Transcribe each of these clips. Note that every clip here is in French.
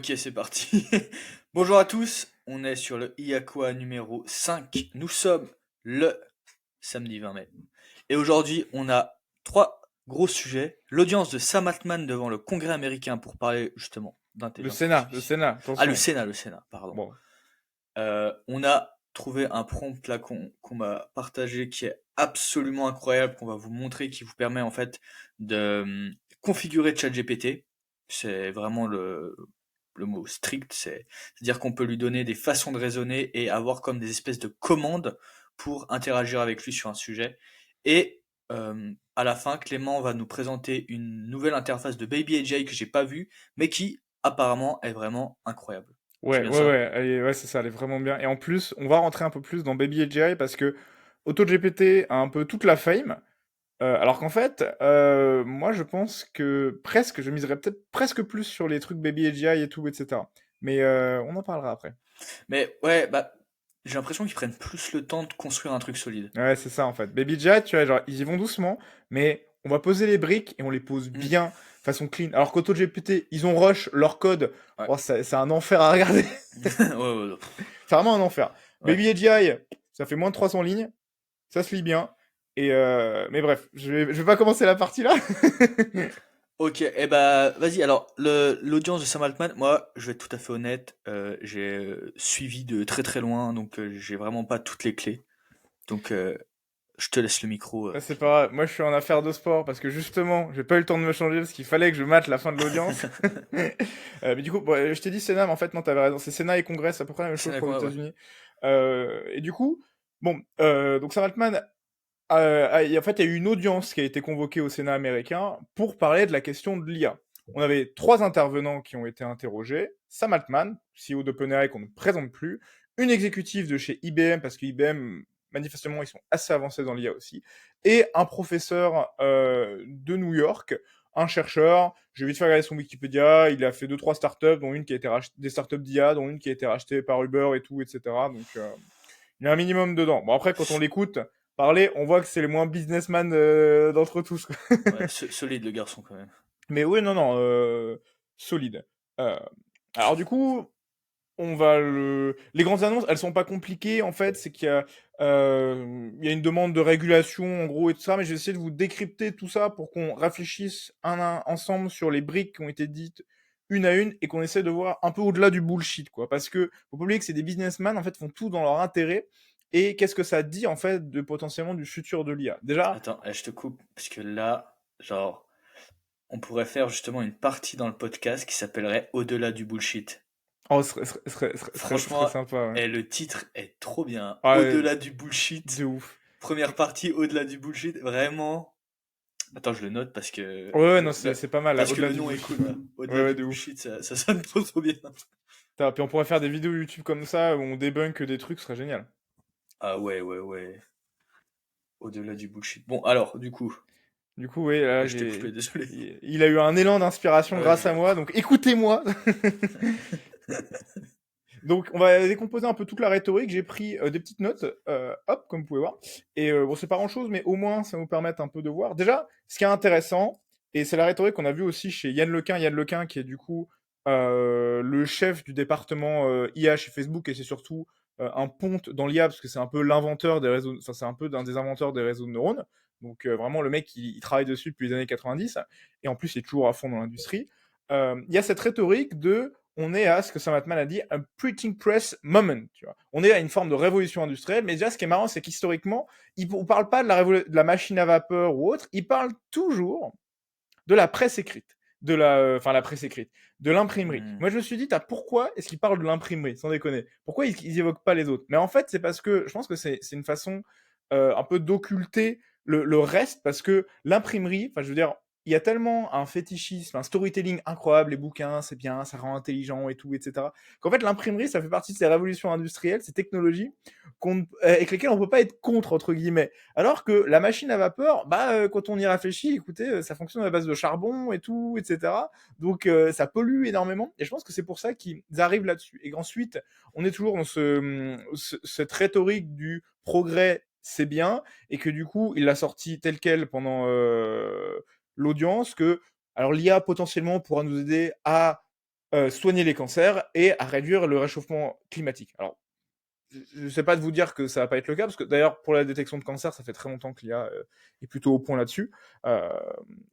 Ok, c'est parti. Bonjour à tous, on est sur le Iaqua numéro 5. Nous sommes le samedi 20 mai. Et aujourd'hui, on a trois gros sujets. L'audience de Sam Altman devant le Congrès américain pour parler justement Le d'intelligence Sénat, le artificielle. Sénat, Ah, attention. Le Sénat, pardon. Bon, On a trouvé un prompt là qu'on m'a partagé qui est absolument incroyable, qu'on va vous montrer, qui vous permet en fait de configurer ChatGPT. C'est vraiment le mot strict, c'est-à-dire qu'on peut lui donner des façons de raisonner et avoir comme des espèces de commandes pour interagir avec lui sur un sujet. Et à la fin, Clément va nous présenter une nouvelle interface de Baby AJ que j'ai pas vue, mais qui apparemment est vraiment incroyable. C'est ouais, bien ouais, ça? ouais, ouais, c'est ça, elle est vraiment bien. Et en plus, on va rentrer un peu plus dans Baby AGI parce que AutoGPT a un peu toute la fame, alors qu'en fait, moi je pense que presque, je miserais peut-être presque plus sur les trucs Baby AGI et tout, etc. Mais on en parlera après. Mais ouais, bah, j'ai l'impression qu'ils prennent plus le temps de construire un truc solide. Ouais, c'est ça en fait. Baby AGI, tu vois, genre, ils y vont doucement, mais on va poser les briques et on les pose Hmm. bien, façon clean. Alors qu'AutoGPT, ils ont rush leur code, Ouais. oh, c'est un enfer à regarder. Ouais, ouais, ouais. C'est vraiment un enfer. Ouais. Baby AGI, ça fait moins de 300 lignes, ça se lit bien. Et mais bref, je vais pas commencer la partie là. Ok, eh bah, vas-y. Alors, l'audience de Sam Altman, moi, je vais être tout à fait honnête, j'ai suivi de très très loin, donc j'ai vraiment pas toutes les clés. Donc, je te laisse le micro, Ah, c'est pas Clément. grave. Moi, je suis en affaire de sport parce que justement, j'ai pas eu le temps de me changer parce qu'il fallait que je mate la fin de l'audience. Mais du coup, bon, je t'ai dit Sénat, mais en fait, non, t'avais raison. C'est Sénat et Congrès, c'est à peu près la même C'est chose la pour les ouais. États-Unis. Et du coup, bon, donc Sam Altman, en fait, il y a eu une audience qui a été convoquée au Sénat américain pour parler de la question de l'IA. On avait trois intervenants qui ont été interrogés. Sam Altman, CEO d'OpenAI qu'on ne présente plus, une exécutive de chez IBM, parce que IBM, manifestement, ils sont assez avancés dans l'IA aussi, et un professeur de New York, un chercheur. Je vais vite faire regarder son Wikipédia. Il a fait deux trois startups, dont une qui a été rachetée, des startups d'IA, dont une qui a été rachetée par Uber et tout, etc. Donc, il y a un minimum dedans. Bon, après, quand on l'écoute parler, on voit que c'est le moins businessman d'entre tous, quoi. Ouais, solide le garçon quand même. Mais oui, non, non, solide. Euh, alors du coup, les grandes annonces, elles sont pas compliquées en fait. C'est qu'il y a une demande de régulation en gros et tout ça, mais je vais essayer de vous décrypter tout ça pour qu'on réfléchisse un à un ensemble sur les briques qui ont été dites une à une et qu'on essaie de voir un peu au-delà du bullshit, quoi. Parce que faut pas oublier que c'est des businessmen en fait font tout dans leur intérêt. Et qu'est-ce que ça dit en fait de potentiellement du futur de l'IA? Déjà, Attends, je te coupe, parce que là, genre, on pourrait faire justement une partie dans le podcast qui s'appellerait Au-delà du bullshit. oh, ce serait Franchement, sympa, ouais. le titre est trop bien. Ah, Au-delà du bullshit. de ouf. Première partie, au-delà du bullshit. Vraiment. Attends, je le note parce que Ouais, ouais, non, c'est pas mal, là, parce que au-delà le du nom est bullshit. cool. Voilà. Ouais, Au-delà ouais, du de ouf. bullshit, ça sonne trop trop bien. Puis on pourrait faire des vidéos YouTube comme ça où on débunk des trucs, ce serait génial. Ah ouais, ouais, ouais. Au-delà du bullshit. Bon, alors, du coup, Du coup, oui, là, je t'ai coupé, désolé. il a eu un élan d'inspiration Ouais, grâce à moi, donc écoutez-moi. Donc, on va décomposer un peu toute la rhétorique. J'ai pris des petites notes, hop, comme vous pouvez voir. Et bon, c'est pas grand-chose, mais au moins, ça va nous permettre un peu de voir. Déjà, ce qui est intéressant, et c'est la rhétorique qu'on a vue aussi chez Yann Lequin, qui est du coup le chef du département IA chez Facebook, et c'est surtout un ponte dans l'IA, parce que c'est un peu l'inventeur des réseaux, enfin, c'est un peu d'un des inventeurs des réseaux de neurones. Donc, vraiment, le mec, il travaille dessus depuis les années 90, et en plus, il est toujours à fond dans l'industrie. Il y a cette rhétorique de on est à ce que Sam Altman a dit un printing press moment. Tu vois. On est à une forme de révolution industrielle, mais déjà ce qui est marrant, c'est qu'historiquement, il ne parle pas de la machine à vapeur ou autre, il parle toujours de la presse écrite, enfin la presse écrite, de l'imprimerie. Hmm. Moi je me suis dit, pourquoi est-ce qu'il parle de l'imprimerie, sans déconner? Pourquoi ils évoquent pas les autres? Mais en fait, c'est parce que je pense que c'est une façon un peu d'occulter le reste, parce que l'imprimerie, enfin je veux dire, il y a tellement un fétichisme, un storytelling incroyable, les bouquins, c'est bien, ça rend intelligent et tout, etc. Qu'en fait, l'imprimerie, ça fait partie de ces révolutions industrielles, ces technologies avec lesquelles on peut pas être contre, entre guillemets. Alors que la machine à vapeur, quand on y réfléchit, écoutez, ça fonctionne à base de charbon et tout, etc. Donc ça pollue énormément. Et je pense que c'est pour ça qu'ils arrivent là-dessus. Et ensuite, on est toujours dans cette rhétorique du progrès, c'est bien, et que du coup, il l'a sorti tel quel pendant l'audience, que alors l'IA potentiellement pourra nous aider à soigner les cancers et à réduire le réchauffement climatique. Alors, je ne sais pas de vous dire que ça va pas être le cas, parce que d'ailleurs, pour la détection de cancer, ça fait très longtemps que l'IA est plutôt au point là-dessus. Euh,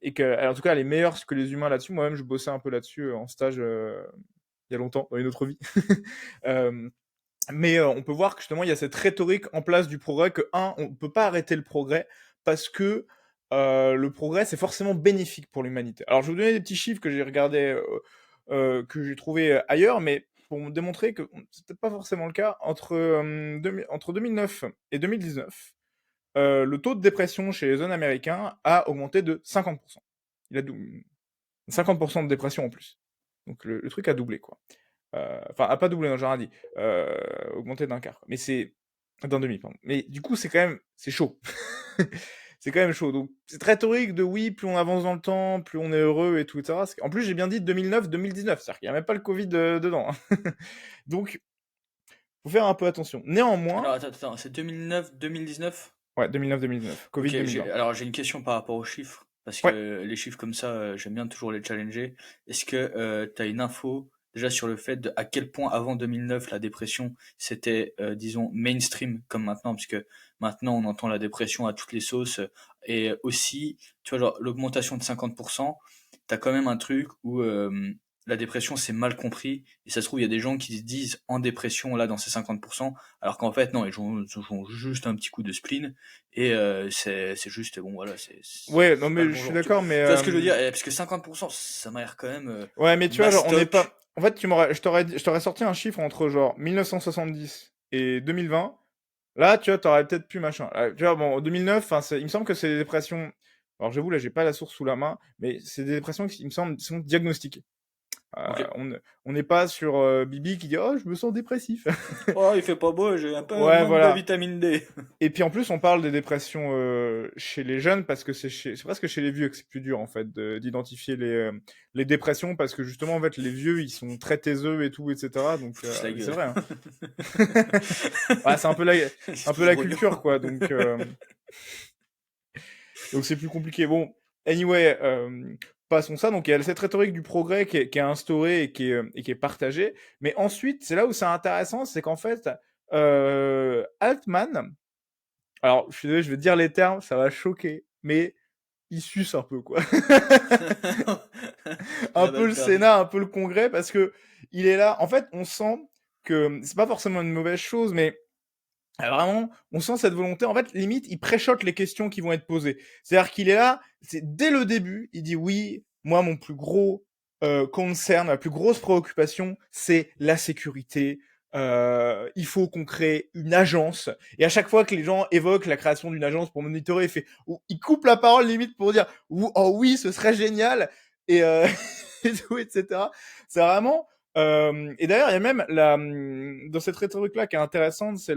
et que, en tout cas, elle est meilleure que les humains là-dessus. Moi-même, je bossais un peu là-dessus en stage il y a longtemps, dans une autre vie. Euh, mais on peut voir que justement, il y a cette rhétorique en place du progrès que, on ne peut pas arrêter le progrès parce que le progrès, c'est forcément bénéfique pour l'humanité. Alors, je vais vous donner des petits chiffres que j'ai regardés, que j'ai trouvé ailleurs, mais pour me démontrer que c'est peut-être pas forcément le cas, entre 2009 et 2019, le taux de dépression chez les jeunes américains a augmenté de 50%. Il a 50% de dépression en plus. Donc le truc a doublé, quoi. Enfin, a pas doublé, non, j'ai rien dit. Augmenté d'un quart. Mais c'est d'un demi, pardon. Mais du coup, c'est chaud. C'est quand même chaud. Donc, cette rhétorique de oui, plus on avance dans le temps, plus on est heureux et tout, etc. En plus, j'ai bien dit 2009-2019. C'est-à-dire qu'il n'y a même pas le Covid dedans, hein. Donc, faut faire un peu attention. Alors, Néanmoins, attends, c'est 2009-2019? ouais, 2009-2019. Covid Ok, 2020. alors j'ai une question par rapport aux chiffres, parce Ouais. que les chiffres comme ça, j'aime bien toujours les challenger. Est-ce que tu as une info déjà sur le fait de à quel point avant 2009 la dépression c'était, disons, mainstream comme maintenant, parce que maintenant on entend la dépression à toutes les sauces, et aussi, tu vois, genre l'augmentation de 50%, t'as quand même un truc où la dépression c'est mal compris, et ça se trouve il y a des gens qui se disent en dépression là dans ces 50%, alors qu'en fait non, ils ont juste un petit coup de spleen. Et c'est juste, bon voilà, Ouais, non, c'est pas mais le je bon suis genre. Tu, d'accord, mais tu vois ce que je veux dire? Parce que 50%, ça m'a l'air quand même ouais, mais tu vois, genre, on n'est mastoc. pas. En fait, je t'aurais sorti un chiffre entre genre 1970 et 2020. Là, tu vois, t'aurais peut-être pu machin. Tu vois, bon, en 2009, enfin, il me semble que c'est des dépressions. Alors, j'avoue, là, j'ai pas la source sous la main, mais c'est des dépressions qui, il me semble, sont diagnostiquées. Ok. On n'est pas sur Bibi qui dit oh, je me sens dépressif. Oh, il fait pas beau, j'ai un peu un Ouais, manque de voilà. vitamine D. Et puis en plus, on parle des dépressions chez les jeunes parce que c'est presque chez les vieux que c'est plus dur en fait d'identifier les dépressions parce que justement en fait les vieux ils sont très taiseux et tout etc. Donc Ils foutent tous la c'est gueule. vrai. Hein. Ouais, c'est Ils sont un peu tous la brognons. culture quoi. Donc c'est plus compliqué. Bon, anyway, passons ça. Donc il y a cette rhétorique du progrès qui est instaurée et qui est partagée. Mais ensuite, c'est là où c'est intéressant, c'est qu'en fait Altman. Alors, je suis désolé, je vais dire les termes, ça va choquer, mais il suce un peu, quoi. Un La peu balle le perdue. Sénat, un peu le Congrès, parce que il est là. En fait, on sent que c'est pas forcément une mauvaise chose, mais vraiment, on sent cette volonté. En fait, limite, il préchote les questions qui vont être posées. C'est-à-dire qu'il est là, c'est dès le début, il dit oui, moi, mon plus gros concern, ma plus grosse préoccupation, c'est la sécurité. Il faut qu'on crée une agence. Et à chaque fois que les gens évoquent la création d'une agence pour monitorer, il coupe la parole limite pour dire oh oui, ce serait génial. Et, et tout, etc. C'est vraiment et d'ailleurs, il y a même dans cette rhétorique-là qui est intéressante, c'est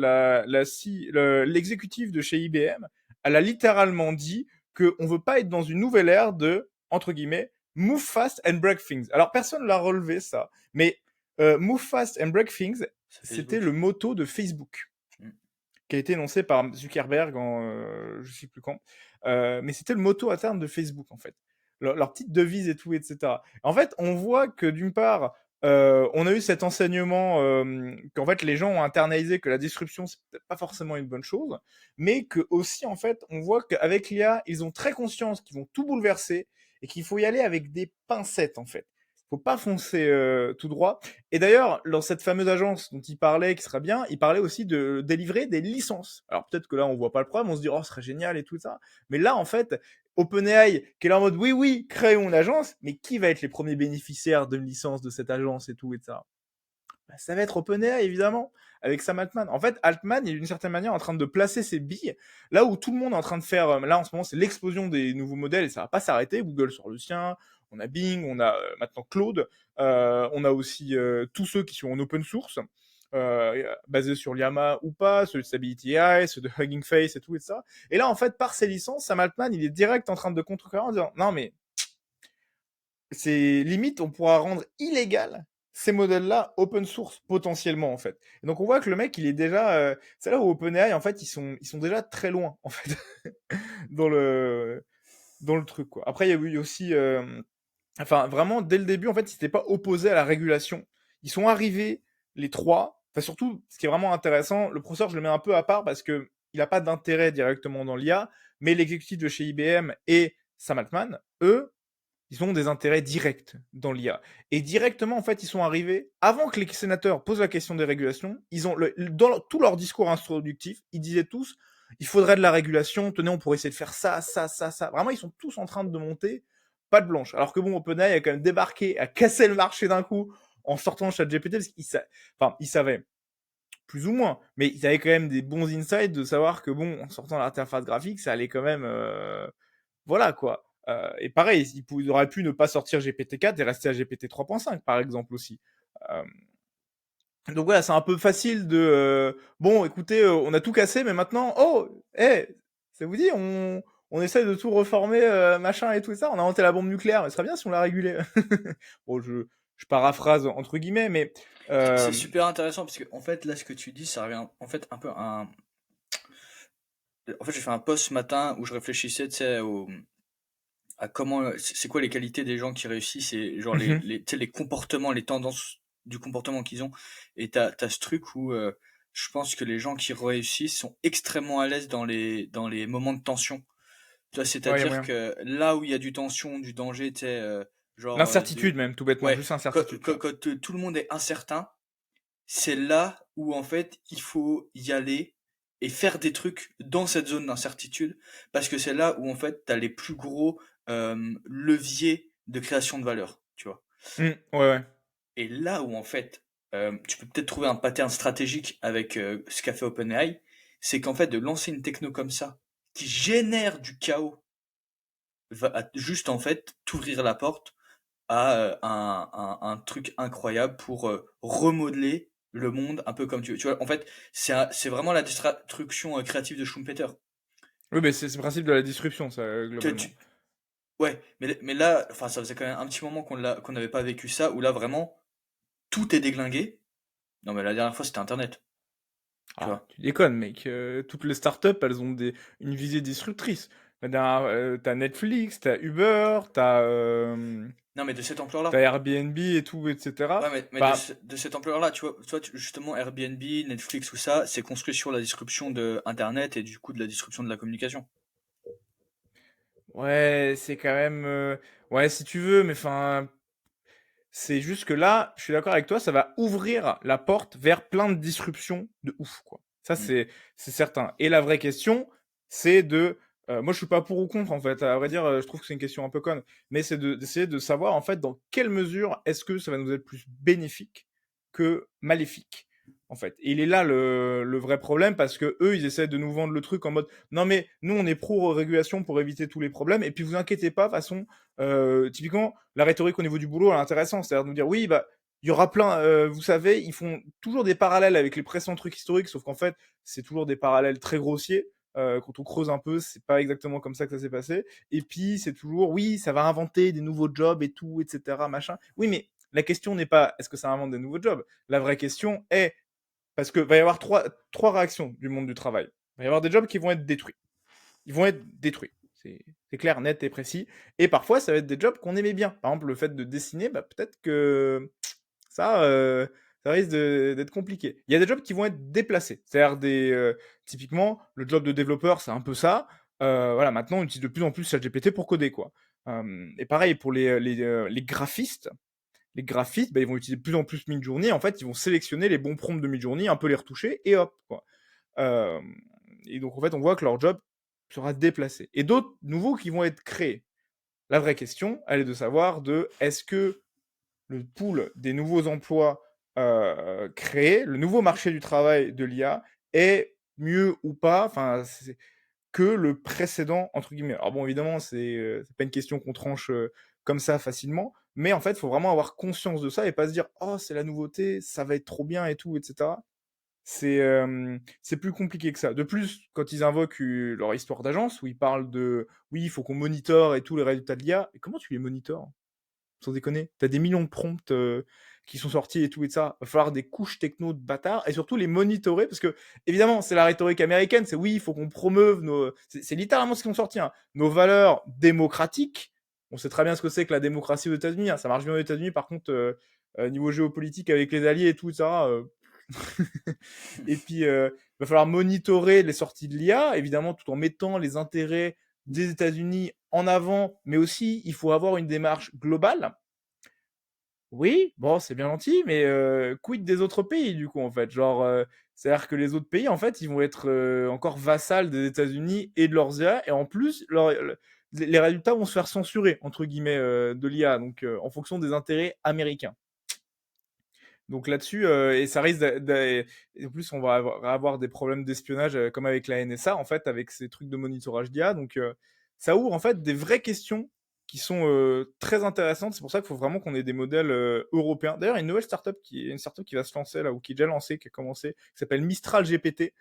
l'exécutif de chez IBM, elle a littéralement dit qu'on veut pas être dans une nouvelle ère de, entre guillemets, move fast and break things. Alors personne l'a relevé ça, mais move fast and break things, C'est c'était le Facebook. motto de Facebook Mm. qui a été énoncé par Zuckerberg en je sais plus quand, mais c'était le motto à terme de Facebook en fait. Leur petite devise et tout, etc. En fait, on voit que d'une part, on a eu cet enseignement qu'en fait les gens ont internalisé que la disruption c'est peut-être pas forcément une bonne chose, mais que aussi en fait on voit qu'avec l'IA ils ont très conscience qu'ils vont tout bouleverser et qu'il faut y aller avec des pincettes en fait. Faut pas foncer tout droit. Et d'ailleurs, dans cette fameuse agence dont il parlait, qui serait bien, il parlait aussi de délivrer des licences. Alors peut-être que là, on voit pas le problème, on se dit, oh, ce serait génial et tout ça. Mais là, en fait, OpenAI, qui est là en mode, oui, oui, créons une agence, mais qui va être les premiers bénéficiaires d'une licence de cette agence et tout, et ça? Bah, ça va être OpenAI, évidemment, avec Sam Altman. En fait, Altman est d'une certaine manière en train de placer ses billes là où tout le monde est en train de faire. Là, en ce moment, c'est l'explosion des nouveaux modèles et ça va pas s'arrêter. Google sort le sien, on a Bing, on a maintenant Claude, on a aussi tous ceux qui sont en open source, basés sur Llama ou pas, ceux de Stability AI, ceux de Hugging Face et tout et ça. Et là, en fait, par ses licences, Sam Altman, il est direct en train de contrecarrer en disant non mais c'est limite, on pourra rendre illégal ces modèles-là open source potentiellement en fait. Et donc on voit que le mec, il est déjà, c'est là où OpenAI en fait, ils sont déjà très loin en fait dans le truc quoi. Après il y a eu aussi enfin, vraiment, dès le début, en fait, ils s'étaient pas opposés à la régulation. Ils sont arrivés, les trois. Enfin, surtout, ce qui est vraiment intéressant, le professeur, je le mets un peu à part parce que il n'a pas d'intérêt directement dans l'IA, mais l'exécutif de chez IBM et Sam Altman, eux, ils ont des intérêts directs dans l'IA. Et directement, en fait, ils sont arrivés, avant que les sénateurs posent la question des régulations, ils ont, dans tout leur discours introductif, ils disaient tous, il faudrait de la régulation, tenez, on pourrait essayer de faire ça, ça, ça, ça. Vraiment, ils sont tous en train de monter, pas de blanche. Alors que bon, OpenAI a quand même débarqué, a cassé le marché d'un coup, en sortant ChatGPT, parce qu'ils savaient, plus ou moins, mais ils avaient quand même des bons insights de savoir que bon, en sortant l'interface graphique, ça allait quand même, voilà quoi. Et pareil, ils auraient pu ne pas sortir GPT-4 et rester à GPT 3.5 par exemple aussi. Euh, donc voilà, c'est un peu facile de bon, écoutez, on a tout cassé, mais maintenant, oh, ça vous dit, on essaie de tout reformer, machin et tout ça. On a inventé la bombe nucléaire, mais ce serait bien si on la régulait. Bon, je paraphrase entre guillemets, mais C'est euh, super intéressant parce que en fait là ce que tu dis ça revient en fait un peu à en fait j'ai fait un post ce matin où je réfléchissais tu sais à comment c'est quoi les qualités des gens qui réussissent et genre mhm. tu sais, les comportements, les tendances du comportement qu'ils ont et t'as ce truc où je pense que les gens qui réussissent sont extrêmement à l'aise dans les moments de tension. Tu vois, Ouais, y a c'est-à-dire moyen. que là où il y a du tension, du danger, tu sais L'incertitude même, tout bêtement, ouais juste incertitude, tu vois. quand tout le monde est incertain, c'est là où en fait il faut y aller et faire des trucs dans cette zone d'incertitude parce que c'est là où en fait tu as les plus gros leviers de création de valeur, tu vois. Ouais, ouais. Et là où en fait tu peux peut-être trouver un pattern stratégique avec ce qu'a fait OpenAI, c'est qu'en fait de lancer une techno comme ça qui génère du chaos juste en fait t'ouvrir la porte à un truc incroyable pour remodeler le monde un peu comme tu veux. Tu vois, en fait, c'est vraiment la destruction créative de Schumpeter. Oui, mais c'est le principe de la disruption, ça, Tu- globalement. tu- ouais, mais là, enfin, ça faisait quand même un petit moment qu'on n'avait pas vécu ça, où là vraiment tout est déglingué. Non, mais la dernière fois c'était Internet, tu Ah, vois. tu déconnes, mec. Toutes les startups, elles ont une visée disruptrice. T'as Netflix, t'as Uber, Non, mais de cette ampleur-là. t'as Airbnb et tout, etc. Ouais, mais Bah, de cette ampleur-là, tu vois, justement, Airbnb, Netflix, ou ça, c'est construit sur la disruption de Internet et du coup de la disruption de la communication. ouais, c'est quand même... ouais, si tu veux, mais enfin... C'est juste que là, je suis d'accord avec toi, ça va ouvrir la porte vers plein de disruptions de ouf, quoi. Ça, Mm. c'est certain. Et la vraie question, c'est de... moi, je suis pas pour ou contre, en fait. À vrai dire, je trouve que c'est une question un peu conne. Mais c'est d'essayer de savoir, en fait, dans quelle mesure est-ce que ça va nous être plus bénéfique que maléfique, en fait. Et il est là le vrai problème, parce que eux, ils essaient de nous vendre le truc en mode, non mais nous, on est pro-régulation pour éviter tous les problèmes, et puis vous inquiétez pas, de toute façon, typiquement, la rhétorique au niveau du boulot, elle est intéressante. C'est-à-dire de nous dire, oui, bah, il y aura plein, vous savez, ils font toujours des parallèles avec les précédents trucs historiques, sauf qu'en fait, c'est toujours des parallèles très grossiers. Quand on creuse un peu, c'est pas exactement comme ça que ça s'est passé. Et puis, c'est toujours, oui, ça va inventer des nouveaux jobs et tout, etc., machin. Oui, mais la question n'est pas, est-ce que ça invente des nouveaux jobs? La vraie question est, parce que va y avoir trois réactions du monde du travail. Il va y avoir des jobs qui vont être détruits. Ils vont être détruits. C'est clair, net et précis. Et parfois, ça va être des jobs qu'on aimait bien. Par exemple, le fait de dessiner, bah, peut-être que ça, ça risque d'être compliqué. Il y a des jobs qui vont être déplacés. C'est-à-dire typiquement, le job de développeur, c'est un peu ça. Voilà, maintenant, on utilise de plus en plus ChatGPT pour coder, quoi. Et pareil pour les graphistes. Les graphistes, bah, ils vont utiliser de plus en plus Midjourney. En fait, ils vont sélectionner les bons prompts de Midjourney, un peu les retoucher, et hop, quoi. Euh, et donc, en fait, on voit que leur job sera déplacé. Et d'autres nouveaux qui vont être créés. La vraie question, elle est de savoir est-ce que le pool des nouveaux emplois créés, le nouveau marché du travail de l'IA est mieux ou pas, que le précédent entre guillemets. Alors bon, évidemment, c'est pas une question qu'on tranche comme ça facilement, mais en fait, il faut vraiment avoir conscience de ça et pas se dire oh c'est la nouveauté, ça va être trop bien et tout, etc. C'est plus compliqué que ça. De plus, quand ils invoquent leur histoire d'agence, où ils parlent de oui, il faut qu'on monitore et tous les résultats de l'IA, et comment tu les monitores? Sans déconner. T'as des millions de prompts qui sont sortis et tout et ça. Il va falloir des couches techno de bâtards et surtout les monitorer parce que, évidemment, c'est la rhétorique américaine. C'est oui, il faut qu'on promeuve nos. C'est littéralement ce qu'ils ont sorti. Hein, nos valeurs démocratiques. On sait très bien ce que c'est que la démocratie aux États-Unis. Hein. Ça marche bien aux États-Unis. Par contre, niveau géopolitique avec les alliés et tout ça. Et puis, il va falloir monitorer les sorties de l'IA, évidemment, tout en mettant les intérêts des États-Unis en avant, mais aussi, il faut avoir une démarche globale. Oui, bon, c'est bien gentil, mais quid des autres pays, du coup, en fait? Genre, c'est-à-dire que les autres pays, en fait, ils vont être encore vassals des États-Unis et de leurs IA, et en plus, les résultats vont se faire censurer, entre guillemets, de l'IA, donc en fonction des intérêts américains. Donc là-dessus, et ça risque et en plus, on va avoir des problèmes d'espionnage comme avec la NSA, en fait, avec ces trucs de monitorage d'IA. Donc ça ouvre en fait des vraies questions qui sont très intéressantes. C'est pour ça qu'il faut vraiment qu'on ait des modèles européens. D'ailleurs, il y a une nouvelle une startup qui va se lancer là, ou qui est déjà lancée, qui a commencé, qui s'appelle Mistral GPT,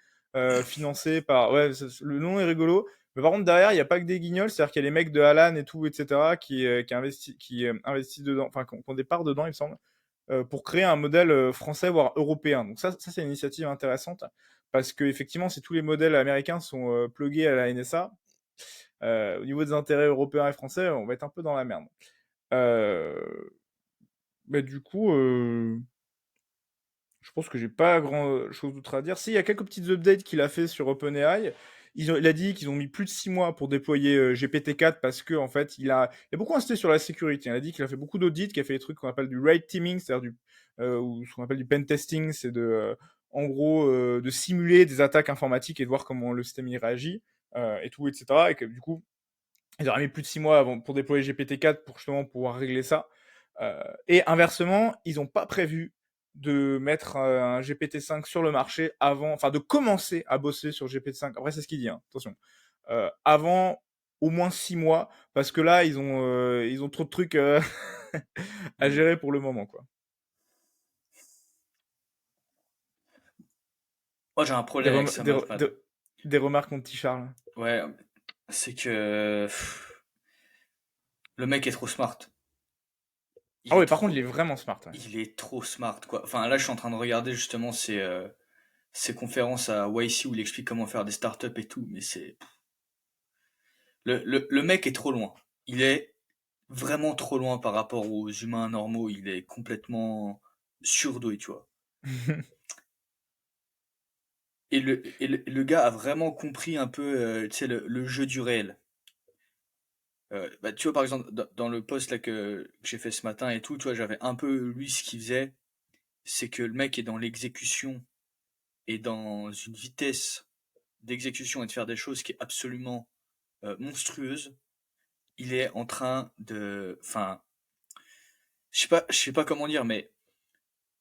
financée par. Ouais, le nom est rigolo. Mais par contre, derrière, il n'y a pas que des guignols, c'est-à-dire qu'il y a les mecs de Alan et tout, etc., qui investissent dedans, enfin, qui ont des parts dedans, il me semble, pour créer un modèle français, voire européen. Donc ça c'est une initiative intéressante, parce que effectivement, si tous les modèles américains sont plugués à la NSA, au niveau des intérêts européens et français, on va être un peu dans la merde. Euh, Mais du coup, je pense que j'ai pas grand chose d'autre à dire. Si, il y a quelques petites updates qu'il a fait sur OpenAI. Il a dit qu'ils ont mis plus de 6 mois pour déployer GPT-4 parce que en fait, il a beaucoup insisté sur la sécurité. Il a dit qu'il a fait beaucoup d'audits, qu'il a fait des trucs qu'on appelle du red teaming, c'est-à-dire ou ce qu'on appelle du pen testing, c'est en gros, de simuler des attaques informatiques et de voir comment le système y réagit et tout, etc. Et que du coup, ils auraient mis plus de 6 mois pour déployer GPT-4 pour justement pouvoir régler ça. Et inversement, ils n'ont pas prévu de mettre un GPT-5 sur le marché avant, enfin de commencer à bosser sur GPT-5. Après, c'est ce qu'il dit, hein, attention. Avant au moins 6 mois, parce que là, ils ont trop de trucs à gérer pour le moment, quoi. Moi, j'ai un problème avec ça, Mathpad. Des remarques, mon petit Charles. Ouais, c'est que le mec est trop smart. Ah Il ouais, est par contre, il trop, est vraiment smart. Ouais. il est trop smart, quoi. Enfin, là, je suis en train de regarder justement ses conférences à YC où il explique comment faire des startups et tout, mais c'est le mec est trop loin. Il est vraiment trop loin par rapport aux humains normaux. Il est complètement surdoué, tu vois. Et le gars a vraiment compris un peu, tu sais, le jeu du réel. Bah, tu vois, par exemple, dans le post là que j'ai fait ce matin et tout, tu vois, j'avais un peu lui ce qu'il faisait, c'est que le mec est dans l'exécution et dans une vitesse d'exécution et de faire des choses qui est absolument monstrueuse. Il est en train de, enfin, je sais pas comment dire, mais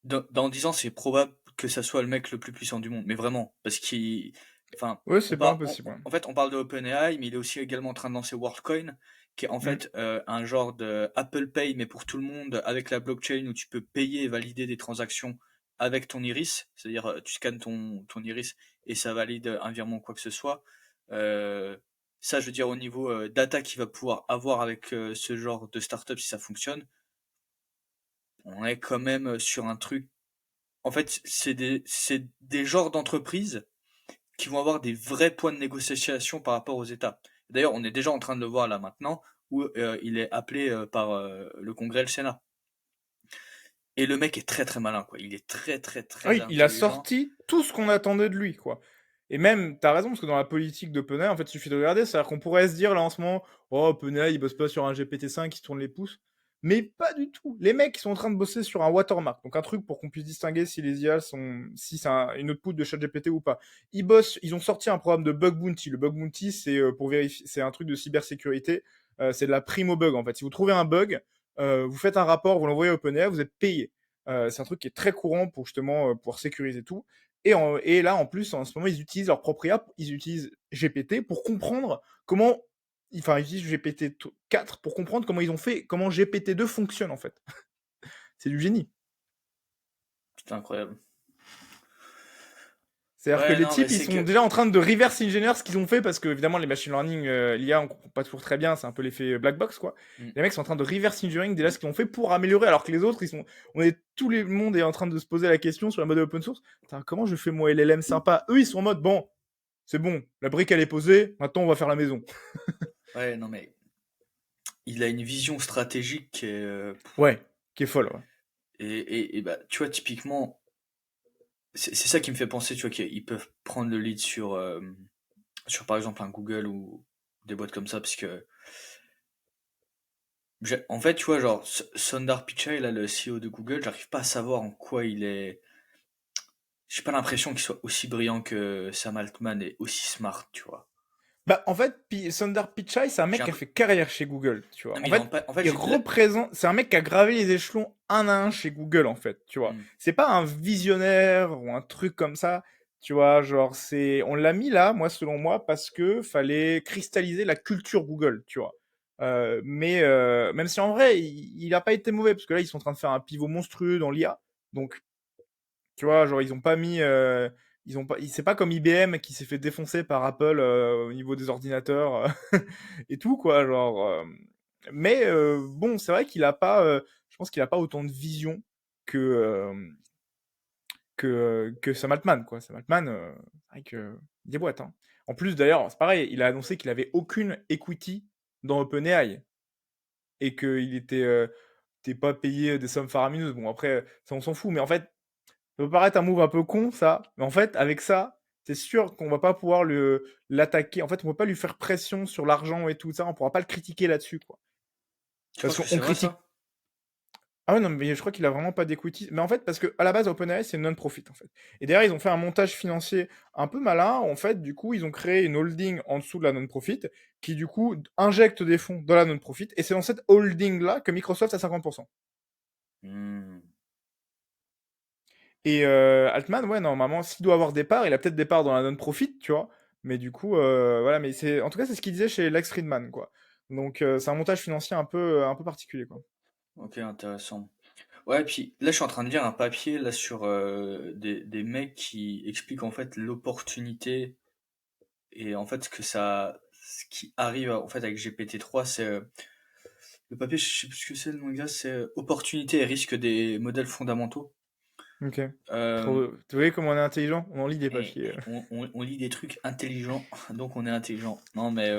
dans 10 ans, c'est probable que ça soit le mec le plus puissant du monde, mais vraiment, parce qu'il, enfin, Ouais, c'est pas impossible. Ouais. en fait, on parle de OpenAI, mais il est aussi également en train de lancer WorldCoin, qui est en Mm. fait un genre de Apple Pay, mais pour tout le monde, avec la blockchain où tu peux payer et valider des transactions avec ton iris, c'est-à-dire tu scannes ton iris et ça valide un virement ou quoi que ce soit. Euh, Ça, je veux dire, au niveau data qu'il va pouvoir avoir avec ce genre de startup si ça fonctionne, on est quand même sur un truc. En fait, c'est des genres d'entreprises qui vont avoir des vrais points de négociation par rapport aux États. D'ailleurs, on est déjà en train de le voir là maintenant, où il est appelé par le Congrès et le Sénat. Et le mec est très très malin, quoi. Il est très très Ah très oui, il a intelligent. sorti tout ce qu'on attendait de lui, quoi. Et même, t'as raison, parce que dans la politique d'OpenAI, en fait, il suffit de regarder. C'est-à-dire qu'on pourrait se dire, là, en ce moment, oh, OpenAI, il bosse pas sur un GPT-5 qui se tourne les pouces. Mais pas du tout. Les mecs, ils sont en train de bosser sur un watermark. Donc, un truc pour qu'on puisse distinguer si les IA sont, si c'est une output de ChatGPT ou pas. Ils ont sorti un programme de bug bounty. Le bug bounty, c'est pour vérifier, c'est un truc de cybersécurité. C'est de la prime au bug, en fait. Si vous trouvez un bug, vous faites un rapport, vous l'envoyez à OpenAI, vous êtes payé. C'est un truc qui est très courant pour justement pouvoir sécuriser tout. Et là, en plus, en ce moment, ils utilisent leur propre IA, ils utilisent GPT pour comprendre comment. Enfin, ils utilisent GPT-4 pour comprendre comment ils ont fait, comment GPT-2 fonctionne en fait. C'est du génie. C'est incroyable. C'est-à-dire que Ouais, les non, mais types, ils c'est sont que. déjà en train de reverse engineer ce qu'ils ont fait parce que, évidemment, les machine learning, l'IA, on comprend pas toujours très bien, c'est un peu l'effet black box, quoi. Hmm. Les mecs sont en train de reverse engineering déjà ce qu'ils ont fait pour améliorer, alors que les autres, tout le monde est en train de se poser la question sur la modèle open source. Putain, comment je fais mon LLM sympa? Eux, ils sont en mode, bon, c'est bon, la brique elle est posée, maintenant on va faire la maison. Ouais, non, mais il a une vision stratégique qui est, Ouais, qui est folle, ouais. et bah, tu vois, typiquement, c'est ça qui me fait penser, tu vois, qu'ils peuvent prendre le lead sur par exemple un Google ou des boîtes comme ça, parce que en fait, tu vois, genre Sundar Pichai, là, le CEO de Google, j'arrive pas à savoir en quoi il est. J'ai pas l'impression qu'il soit aussi brillant que Sam Altman et aussi smart, tu vois. Bah, en fait, Sundar Pichai, c'est un mec J'ai un qui a peu. fait carrière chez Google, tu vois. Non, En mais fait, en fait, il représente, c'est un mec qui a gravé les échelons un à un chez Google, en fait, tu vois. Hmm. C'est pas un visionnaire ou un truc comme ça, tu vois, genre, on l'a mis là, moi, selon moi, parce que fallait cristalliser la culture Google, tu vois. Mais même si en vrai, il a pas été mauvais, parce que là, ils sont en train de faire un pivot monstrueux dans l'IA. Donc, tu vois, genre, ils ont pas mis. Ils ont pas, c'est pas comme IBM qui s'est fait défoncer par Apple au niveau des ordinateurs et tout, quoi. Genre, mais bon, c'est vrai qu'il a pas. Je pense qu'il a pas autant de vision que, que Sam Altman, quoi. Sam Altman, c'est vrai que. Il déboîte, hein. En plus, d'ailleurs, c'est pareil, il a annoncé qu'il avait aucune equity dans OpenAI et qu'il était pas payé des sommes faramineuses. Bon, après, ça, on s'en fout, mais en fait, ça peut paraître un move un peu con, ça, mais en fait, avec ça, c'est sûr qu'on va pas pouvoir l'attaquer. En fait, on peut pas lui faire pression sur l'argent et tout ça. On pourra pas le critiquer là-dessus, quoi. Tu Parce penses que qu'on c'est vrai critique. ça? Ah ouais, non, mais je crois qu'il a vraiment pas d'equity. Mais en fait, parce que à la base, OpenAI, c'est non-profit, en fait. Et derrière, ils ont fait un montage financier un peu malin. En fait, du coup, ils ont créé une holding en dessous de la non-profit qui, du coup, injecte des fonds dans la non-profit. Et c'est dans cette holding-là que Microsoft a 50%. Hmm. Et Altman, ouais, normalement, s'il doit avoir des parts, il a peut-être des parts dans la non-profit, tu vois. Mais du coup, voilà, mais en tout cas, c'est ce qu'il disait chez Lex Friedman, quoi. Donc, c'est un montage financier un peu particulier, quoi. Ok, intéressant. Ouais, puis là, je suis en train de lire un papier là sur des mecs qui expliquent en fait l'opportunité et en fait ce qui arrive en fait avec GPT-3, c'est le papier, je sais plus ce que c'est le nom exact, c'est opportunité et risque des modèles fondamentaux. Ok. Euh, Trop. Tu voyez comment on est intelligent? On en lit des papiers. et on lit des trucs intelligents, donc on est intelligent. Non, mais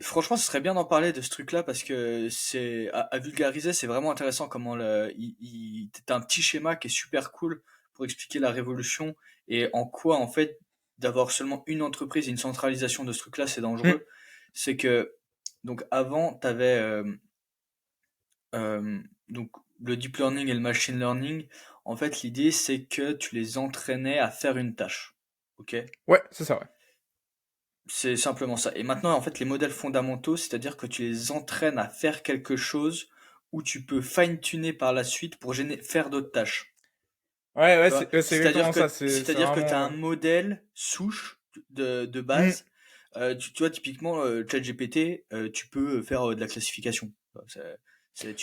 franchement, ce serait bien d'en parler de ce truc-là parce que c'est à vulgariser, c'est vraiment intéressant comment t'as un petit schéma qui est super cool pour expliquer la révolution et en quoi en fait d'avoir seulement une entreprise et une centralisation de ce truc-là, c'est Hmm. dangereux. C'est que donc avant, t'avais euh, donc le deep learning et le machine learning. En fait, l'idée c'est que tu les entraînais à faire une tâche. Ok? Ouais, c'est ça, ouais. C'est simplement ça. Et maintenant, en fait, les modèles fondamentaux, c'est-à-dire que tu les entraînes à faire quelque chose où tu peux fine-tuner par la suite pour faire d'autres tâches. Ouais, Tu vois? ouais, c'est exactement ça. C'est C'est-à-dire que tu as un vraiment. modèle souche de Hmm. base. Tu vois, typiquement, ChatGPT, tu peux faire de la classification. Tu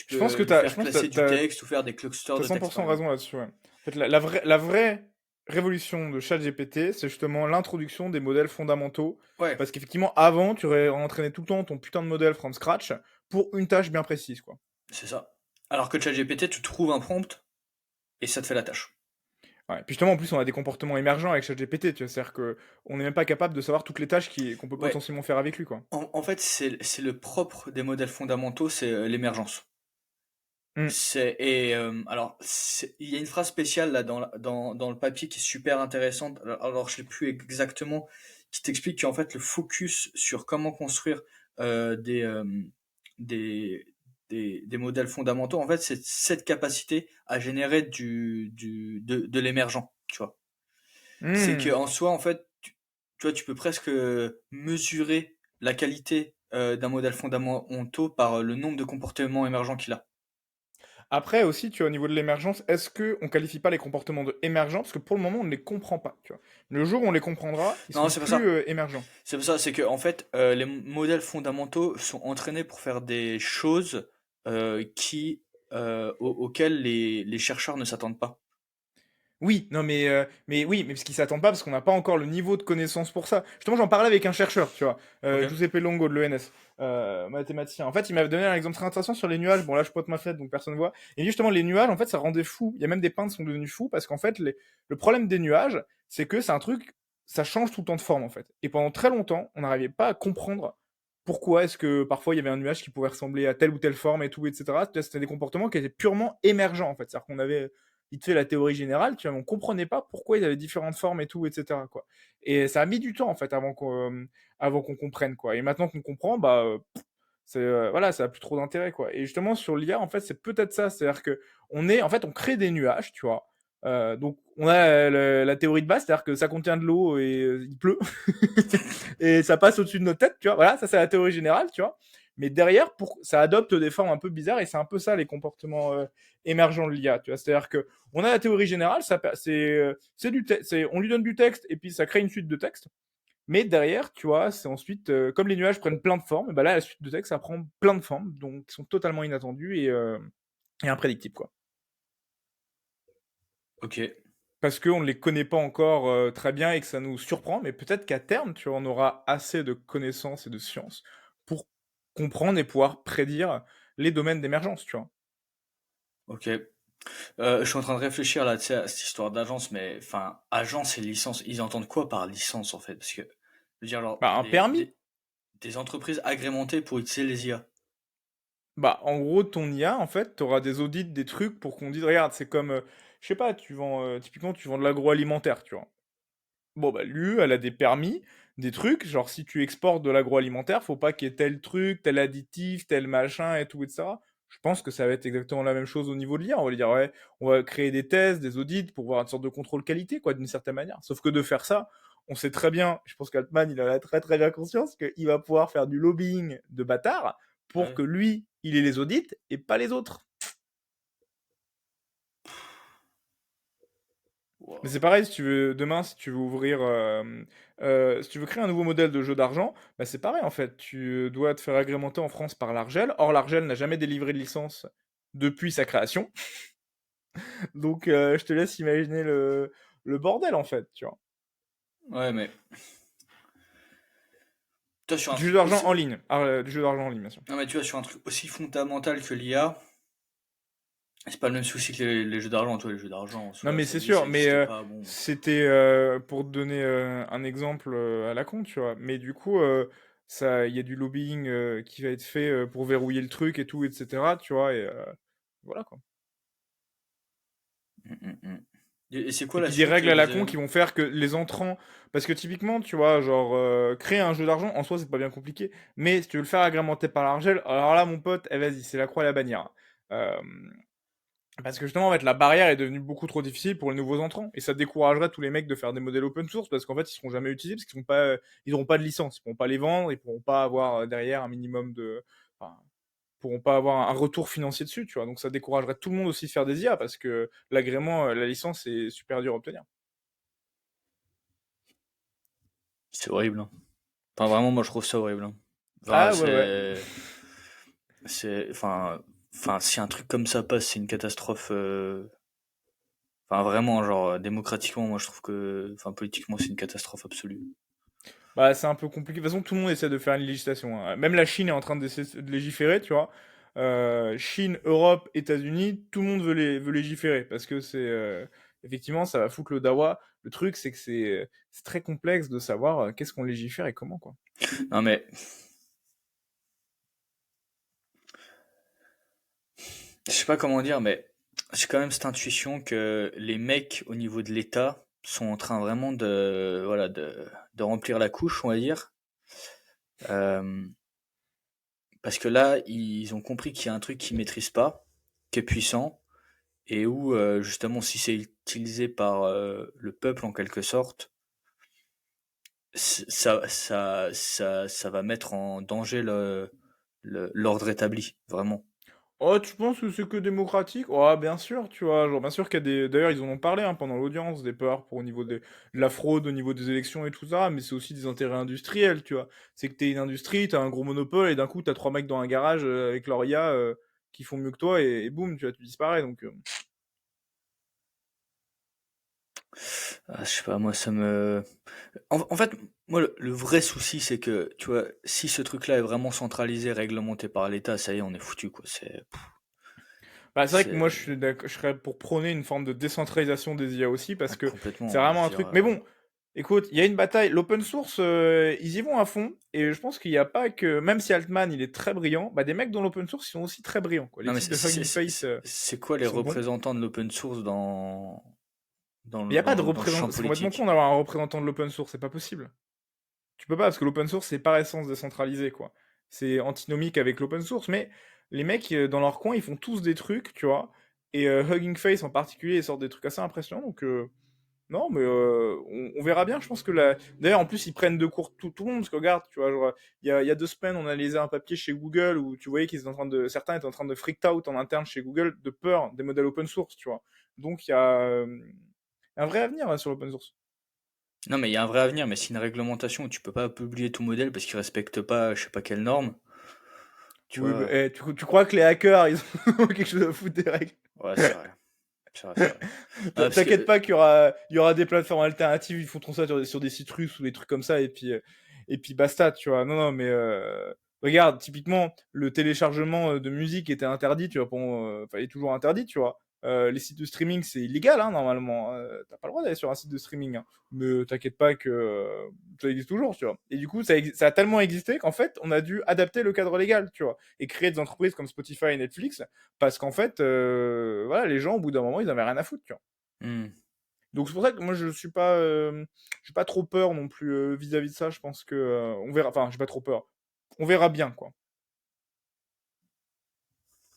Je pense peux que lui t'as, je faire pense classer que du texte ou faire des clusters t'as de texte, par 100% exemple. raison là-dessus, ouais. En fait, la vraie révolution de ChatGPT, c'est justement l'introduction des modèles fondamentaux. Ouais, Parce qu'effectivement, avant, tu aurais entraîné tout le temps ton putain de modèle from scratch pour une tâche bien précise, quoi. c'est ça. Alors que ChatGPT, tu trouves un prompt et ça te fait la tâche. Ouais. Puis justement, en plus, on a des comportements émergents avec ChatGPT, tu vois. C'est-à-dire que on n'est même pas capable de savoir toutes les tâches qu'on peut Ouais, potentiellement faire avec lui, quoi. en fait, c'est le propre des modèles fondamentaux, c'est l'émergence. Hmm. Il y a une phrase spéciale là dans le papier qui est super intéressante. Alors je sais plus exactement, qui t'explique qu'en fait le focus sur comment construire euh, des, euh, des, des modèles fondamentaux, en fait, c'est cette capacité à générer de l'émergent, tu vois. C'est que Hmm. en soi, en fait, tu vois, tu peux presque mesurer la qualité d'un modèle fondamental par le nombre de comportements émergents qu'il a. Après aussi, tu vois, au niveau de l'émergence, est-ce que on qualifie pas les comportements de émergents? Parce que pour le moment, on ne les comprend pas, tu vois. Le jour où on les comprendra, ils Non, seront c'est pas plus ça. émergents. C'est pas ça. C'est que en fait, les modèles fondamentaux sont entraînés pour faire des choses auxquelles les chercheurs ne s'attendent pas. Oui, non, mais oui, mais parce qu'ils s'attendent pas, parce qu'on n'a pas encore le niveau de connaissance pour ça. Justement, j'en parlais avec un chercheur, tu vois, Ok. Giuseppe Longo de l'ENS, mathématicien. En fait, il m'avait donné un exemple très intéressant sur les nuages. Bon, là, je pointe ma fenêtre, donc personne ne voit. Et il dit justement, les nuages, en fait, ça rendait fou. Il y a même des peintres qui sont devenus fous, parce qu'en fait, le problème des nuages, c'est que c'est un truc, ça change tout le temps de forme, en fait. Et pendant très longtemps, on n'arrivait pas à comprendre. pourquoi est-ce que parfois il y avait un nuage qui pouvait ressembler à telle ou telle forme et tout, etc. C'était des comportements qui étaient purement émergents, en fait. C'est-à-dire qu'on avait vite fait la théorie générale, tu vois, mais on comprenait pas pourquoi ils avaient différentes formes et tout, etc., quoi. Et ça a mis du temps, en fait, avant qu'on comprenne, quoi. Et maintenant qu'on comprend, bah, voilà, ça a plus trop d'intérêt, quoi. Et justement, sur l'IA, en fait, c'est peut-être ça. C'est-à-dire que en fait, on crée des nuages, tu vois. Donc, on a la théorie de base, c'est-à-dire que ça contient de l'eau et il pleut. Et ça passe au-dessus de nos têtes, tu vois. Voilà, ça, c'est la théorie générale, tu vois. Mais derrière, ça adopte des formes un peu bizarres et c'est un peu ça, les comportements émergents de l'IA, tu vois. C'est-à-dire que on a la théorie générale, on lui donne du texte et puis ça crée une suite de textes. Mais derrière, tu vois, c'est ensuite, comme les nuages prennent plein de formes, et bah là, la suite de texte, ça prend plein de formes, donc qui sont totalement inattendues et imprédictibles, quoi. Ok. Parce qu'on ne les connaît pas encore très bien et que ça nous surprend, mais peut-être qu'à terme, tu vois, on aura assez de connaissances et de sciences pour comprendre et pouvoir prédire les domaines d'émergence, tu vois. Ok. Je suis en train de réfléchir là, tu sais, à cette histoire d'agence, mais enfin, agence et licence, ils entendent quoi par licence en fait? Parce que, je veux dire, genre, Bah, un permis. des entreprises agrémentées pour utiliser les IA. Bah, en gros, ton IA, en fait, tu auras des audits, des trucs pour qu'on dise, regarde, c'est comme, je sais pas, typiquement, tu vends de l'agroalimentaire, tu vois. Bon, bah, l'UE, elle a des permis, des trucs, genre si tu exportes de l'agroalimentaire, faut pas qu'il y ait tel truc, tel additif, tel machin et tout, etc. Je pense que ça va être exactement la même chose au niveau de l'IA. On va lui dire, ouais, on va créer des tests, des audits pour voir une sorte de contrôle qualité, quoi, d'une certaine manière. Sauf que de faire ça, on sait très bien, je pense qu'Altman, il en a très très bien conscience, qu'il va pouvoir faire du lobbying de bâtard pour Ouais. que lui, il ait les audits et pas les autres. Mais c'est Wow. pareil, si tu veux, demain, si tu veux si tu veux créer un nouveau modèle de jeu d'argent, bah c'est pareil en fait. Tu dois te faire agrémenter en France par l'Argel. Or, l'Argel n'a jamais délivré de licence depuis sa création. Donc, je te laisse imaginer le bordel en fait, tu vois. Ouais, mais toi sur un Du jeu truc d'argent aussi, en ligne. Du jeu d'argent en ligne, bien sûr. non mais tu vois sur un truc aussi fondamental que l'IA, c'est pas le même souci que les jeux d'argent. Toi, les jeux d'argent, en Non, soi, mais ça c'est existe, sûr, ça mais existe pas. Bon. c'était pour te donner un exemple à la con, tu vois. Mais du coup, il y a du lobbying qui va être fait pour verrouiller le truc et tout, etc. Tu vois, et voilà quoi. Mm, mm, mm. Et c'est quoi Et la puis des suite règles à la vous con avez... qui vont faire que les entrants. Parce que typiquement, tu vois, genre, créer un jeu d'argent, en soi, c'est pas bien compliqué. Mais si tu veux le faire agrémenter par l'argel, alors là, mon pote, eh, vas-y, c'est la croix et la bannière. Euh, Parce que justement, en fait, la barrière est devenue beaucoup trop difficile pour les nouveaux entrants. Et ça découragerait tous les mecs de faire des modèles open source parce qu'en fait, ils seront jamais utilisés parce qu'ils n'auront pas, ils auront pas de licence. Ils pourront pas les vendre, ils pourront pas avoir derrière un minimum de. Enfin, pourront pas avoir un retour financier dessus, tu vois. Donc ça découragerait tout le monde aussi de faire des IA parce que l'agrément, la licence, est super dur à obtenir. C'est horrible, hein. Enfin, vraiment, moi, je trouve ça horrible, hein. Enfin, Ah ouais, ouais. enfin, si un truc comme ça passe, c'est une catastrophe. Enfin, vraiment, genre, démocratiquement, moi, je trouve que, enfin, politiquement, c'est une catastrophe absolue. Bah, c'est un peu compliqué. De toute façon, tout le monde essaie de faire une législation, hein. Même la Chine est en train d'essayer de légiférer, tu vois. Chine, Europe, États-Unis, tout le monde veut légiférer parce que effectivement, ça va foutre le dawa. Le truc, c'est que c'est très complexe de savoir qu'est-ce qu'on légifère et comment, quoi. Non, mais, je sais pas comment dire, mais j'ai quand même cette intuition que les mecs au niveau de l'État sont en train vraiment voilà, de remplir la couche, on va dire. Euh, Parce que là, ils ont compris qu'il y a un truc qu'ils maîtrisent pas, qui est puissant, et où, justement, si c'est utilisé par le peuple en quelque sorte, ça va mettre en danger l'ordre établi, vraiment. Oh, tu penses que c'est que démocratique? Oh, bien sûr, tu vois. Genre, bien sûr qu'il y a des. D'ailleurs, ils en ont parlé hein, pendant l'audience, des peurs pour au niveau de la fraude, au niveau des élections et tout ça, mais c'est aussi des intérêts industriels, tu vois. C'est que t'es une industrie, t'as un gros monopole, et d'un coup, t'as trois mecs dans un garage avec leur IA qui font mieux que toi, et boum, tu vois, tu disparais. Donc, Ah, je sais pas, moi ça me... En fait, moi le vrai souci c'est que, tu vois, si ce truc-là est vraiment centralisé, réglementé par l'État, ça y est, on est foutu, quoi. bah, c'est vrai que moi, C'est je serais pour prôner une forme de décentralisation des IA aussi, parce que c'est complètement, je vraiment veux un dire, truc. Mais bon, Écoute, il y a une bataille. L'open source, ils y vont à fond. Et je pense qu'il n'y a pas que, même si Altman, il est très brillant, bah, des mecs dans l'open source, ils sont aussi très brillants, quoi. Les Non, mais types de Hugging Face, c'est quoi ils les sont bons. représentants de l'open source Mais il n'y a pas de dans le champ représentant. C'est complètement con politique? d'avoir un représentant de l'open source. C'est pas possible. Tu peux pas, parce que l'open source, c'est par essence décentralisé, quoi. C'est antinomique avec l'open source. Mais les mecs, dans leur coin, ils font tous des trucs, tu vois. Et Hugging Face en particulier, ils sortent des trucs assez impressionnants. Donc, non, mais on verra bien. Je pense que là. D'ailleurs, en plus, ils prennent de court tout le monde. Parce que regarde, tu vois, genre, il y a 2 semaines, on analysait un papier chez Google où tu voyais qu'ils étaient en train de. Certains étaient en train de freak out en interne chez Google de peur des modèles open source, tu vois. Donc, il y a un vrai avenir là, sur l'open source. Non, mais il y a un vrai avenir, mais c'est une réglementation où tu peux pas publier ton modèle parce qu'il respecte pas, je sais pas quelles normes. Tu Oui, bah, vois? tu crois que les hackers, ils ont quelque chose à foutre des règles? Ouais, c'est vrai. C'est vrai, c'est vrai. Ah, parce T'inquiète que, pas il y aura des plateformes alternatives, ils font ça sur des sites russes ou des trucs comme ça, et puis basta, tu vois. Non, non, mais regarde, typiquement, le téléchargement de musique était interdit, tu vois, enfin, il est toujours interdit, tu vois. Les sites de streaming, c'est illégal, hein, normalement. T'as pas le droit d'aller sur un site de streaming, hein. Mais t'inquiète pas que ça existe toujours, tu vois. Et du coup, ça a tellement existé qu'en fait, on a dû adapter le cadre légal, tu vois, et créer des entreprises comme Spotify et Netflix, parce qu'en fait, voilà, les gens, au bout d'un moment, ils avaient rien à foutre, tu vois. hmm. Donc c'est pour ça que moi j'ai pas trop peur non plus vis-à-vis de ça. Je pense que on verra. Enfin, j'ai pas trop peur. On verra bien quoi.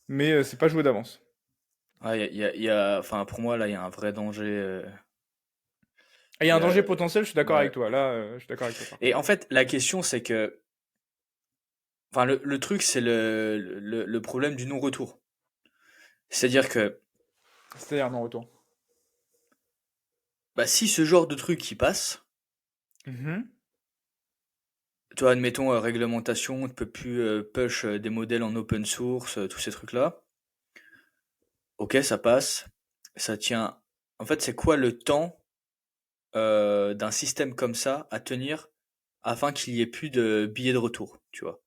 Mais c'est pas joué d'avance. Ouais, enfin, pour moi, là, il y a un vrai danger. Et il y Il a y un danger a, potentiel. Je suis d'accord avec ouais. toi. Là, je suis d'accord avec toi par Et contre. en fait, la question, c'est que, enfin, le truc, c'est le problème du non-retour. C'est-à-dire que, C'est-à-dire non retour. bah, si ce genre de truc qui passe, Mhm. toi, admettons, réglementation, on ne peut plus push des modèles en open source, tous ces trucs-là. Ok, ça passe. Ça tient. En fait, c'est quoi le temps d'un système comme ça à tenir afin qu'il y ait plus de billets de retour, tu vois?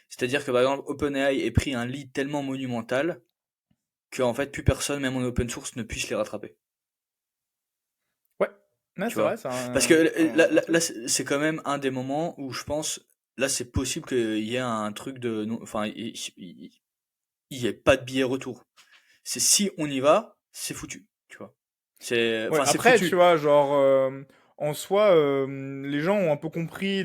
C'est-à-dire que par exemple, OpenAI ait pris un lead tellement monumental que en fait plus personne, même en open source, ne puisse les rattraper. Ouais. Ouais, Tu c'est vrai, vois? c'est Parce que un là, truc. c'est quand même un des moments où je pense, là, c'est possible qu'il y ait un truc de, enfin, il y ait pas de billet retour. C'est si on y va, c'est foutu, tu vois. Ouais. C'est Après, tu foutu. vois, genre en soi, les gens ont un peu compris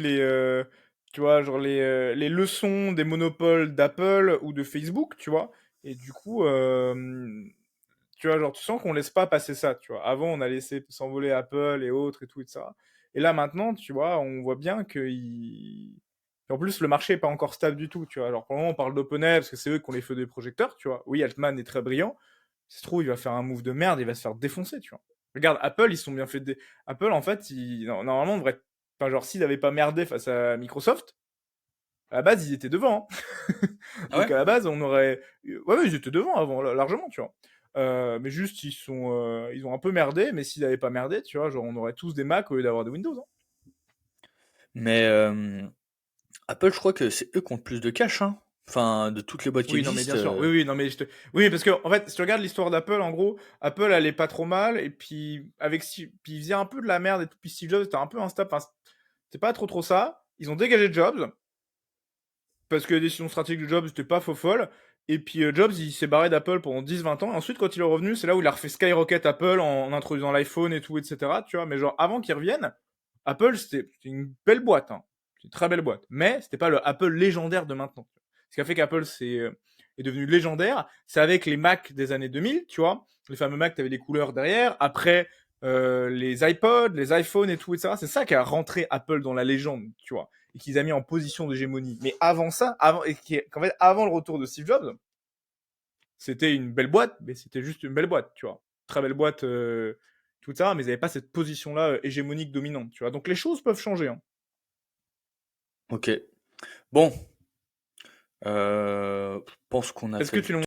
tu vois, genre les leçons des monopoles d'Apple ou de Facebook, tu vois. Et du coup, tu vois, genre, tu sens qu'on laisse pas passer ça, tu vois. Avant, on a laissé s'envoler Apple et autres et tout et ça. Et là, maintenant, tu vois, on voit bien en plus, le marché est pas encore stable du tout, tu vois. Alors, pour le moment, on parle d'OpenAI parce que c'est eux qui ont les feux des projecteurs, tu vois. Oui, Altman est très brillant. Si ça se trouve, il va faire un move de merde, il va se faire défoncer, tu vois. Regarde, Apple, ils sont bien fait Apple, en fait, normalement, on devrait. Enfin, genre, s'ils n'avaient pas merdé face à Microsoft, à la base, ils étaient devant, hein. Ah Donc ouais? à la base, on aurait. Ouais, ouais, ils étaient devant avant, largement, tu vois. Mais juste, ils ont un peu merdé, mais s'ils n'avaient pas merdé, tu vois, genre, on aurait tous des Mac au lieu d'avoir des Windows, hein. Mais Apple, je crois que c'est eux qui ont le plus de cash, hein. Enfin, de toutes les boîtes qui Oui, non, mais bien existent. sûr. Oui, oui, non, mais oui, parce que, en fait, si tu regardes l'histoire d'Apple, en gros, Apple allait pas trop mal, et puis, puis ils faisaient un peu de la merde, et tout, puis Steve Jobs était un peu instable, enfin, c'est pas trop ça. Ils ont dégagé Jobs, parce que les décisions stratégiques de Jobs n'étaient pas faux folles. Et puis Jobs, il s'est barré d'Apple pendant 10-20 ans. Et ensuite, quand il est revenu, c'est là où il a refait Skyrocket Apple en introduisant l'iPhone et tout, etc. Tu vois, mais genre, avant qu'il revienne, Apple, c'était une belle boîte, hein. C'est une très belle boîte. Mais c'était pas le Apple légendaire de maintenant. Ce qui a fait qu'Apple est devenu légendaire, c'est avec les Mac des années 2000, tu vois. Les fameux Mac, t'avais des couleurs derrière. Après, les iPods, les iPhones et tout, etc. C'est ça qui a rentré Apple dans la légende, tu vois, et qu'ils a mis en position d'hégémonie. Mais avant ça, qu'en fait, avant le retour de Steve Jobs, c'était une belle boîte, mais c'était juste une belle boîte, tu vois. Très belle boîte, tout ça, mais ils n'avaient pas cette position-là hégémonique dominante, tu vois. Donc les choses peuvent changer, hein. Ok. Bon, je pense qu'on a Est-ce fait que le tu